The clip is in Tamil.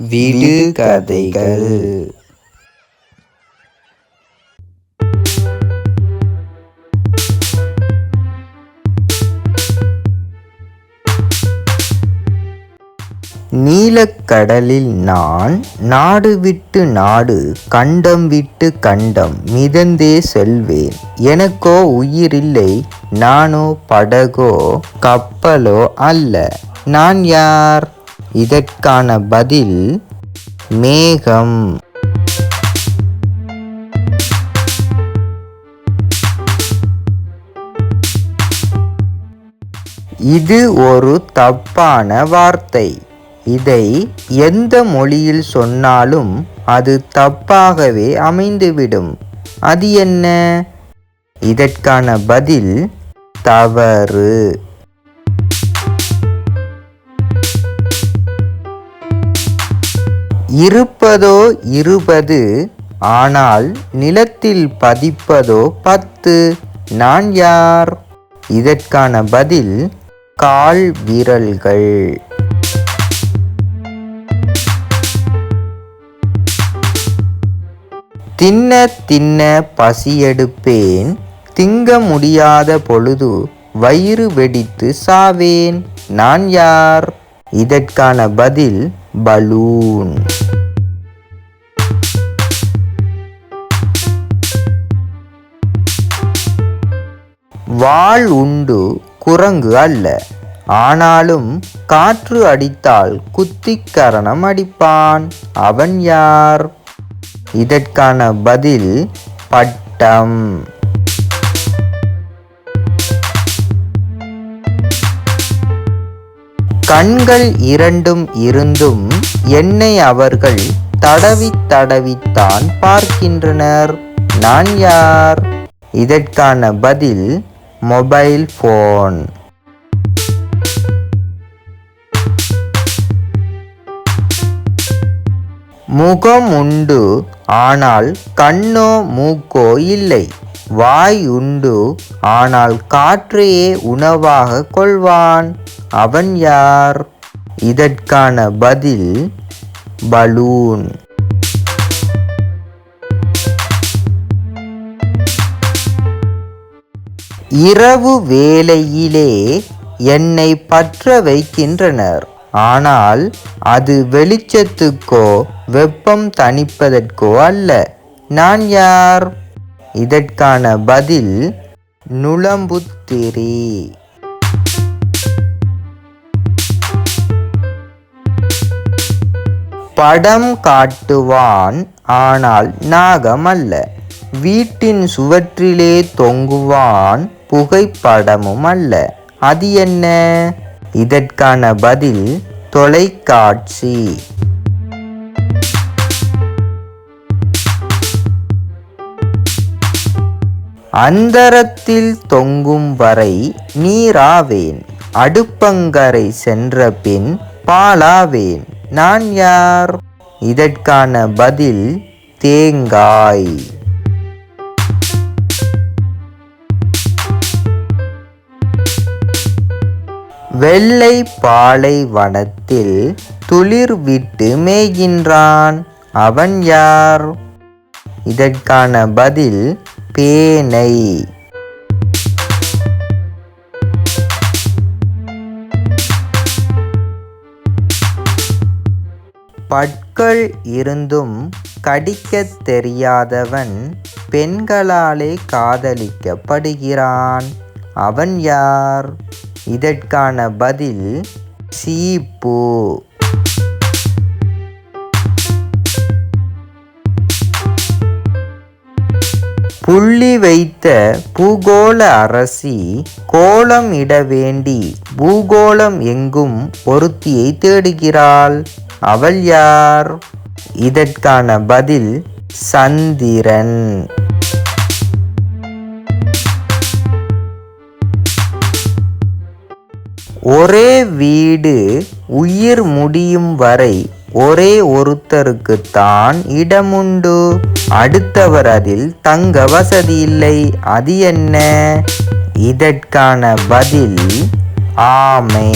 விடுகதைகள். நீலக்கடலில் நான் நாடு விட்டு நாடு கண்டம் விட்டு கண்டம் மிதந்தே செல்வேன். எனக்கோ உயிரில்லை, நானோ படகோ கப்பலோ அல்ல. நான் யார்? இதற்கான பதில் மேகம். இது ஒரு தப்பான வார்த்தை. இதை எந்த மொழியில் சொன்னாலும் அது தப்பாகவே அமைந்துவிடும். அது என்ன? இதற்கான பதில் தவறு. இருப்பதோ 20, ஆனால் நிலத்தில் பதிப்பதோ 10. நான் யார்? இதற்கான பதில் கால் விரல்கள். தின்ன தின்ன பசியெடுப்பேன், திங்க முடியாத பொழுது வயிறு வெடித்து சாவேன். நான் யார்? இதற்கான பதில் பலூன். வாள் உண்டு, குரங்கு அல்ல. ஆனாலும் காற்று அடித்தால் குத்திக் கரணம் அடிப்பான். அவன் யார்? இதற்கான பதில் பட்டம். கண்கள் 2 இருந்தும் என்னை அவர்கள் தடவி தடவித்தான் பார்க்கின்றனர். நான் யார்? இதற்கான பதில் மொபைல் போன். முகம் உண்டு, ஆனால் கண்ணோ மூக்கோ இல்லை. வாய் உண்டு, ஆனால் காற்றையே உணவாக கொள்வான். அவன் யார்? இதற்கான பதில் பலூன். இரவு வேளையிலே என்னை பற்ற வைக்கின்றனர். ஆனால் அது வெளிச்சத்துக்கோ வெப்பம் தணிப்பதற்கோ அல்ல. நான் யார்? இதற்கான பதில் நுளம்புத்திரி. படம் காட்டுவான், ஆனால் நாகம் அல்ல. வீட்டின் சுவற்றிலே தொங்குவான், புகைப்படமும் அல்ல. அது என்ன? இதற்கான பதில் தொலைக்காட்சி. அந்தரத்தில் தொங்கும் வரை நீராவேன், அடுப்பங்கரை சென்ற பின் பாலாவேன். நான் யார்? இதற்கான பதில் தேங்காய். வெள்ளை பாலைவனத்தில் துளிர் விட்டு மேய்கின்றான். அவன் யார்? இதற்கான பதில் பேனை. பற்கள் இருந்தும் கடிக்கத் தெரியாதவன் பெண்களாலே காதலிக்கப்படுகிறான். அவன் யார்? இதற்கான பதில் சீப்பு. புள்ளி வைத்த பூகோள அரசி கோலம் இட வேண்டி பூகோளம் எங்கும் ஒருத்தியை தேடுகிறாள். அவள் யார்? இதற்கான பதில் சந்திரன். ஒரே வீடு உயிர் முடியும் வரை ஒரே ஒருத்தருக்குத்தான் இடமுண்டு. அடுத்தவர் அதில் தங்க வசதி இல்லை. அது என்ன? இதற்கான பதில் ஆமை.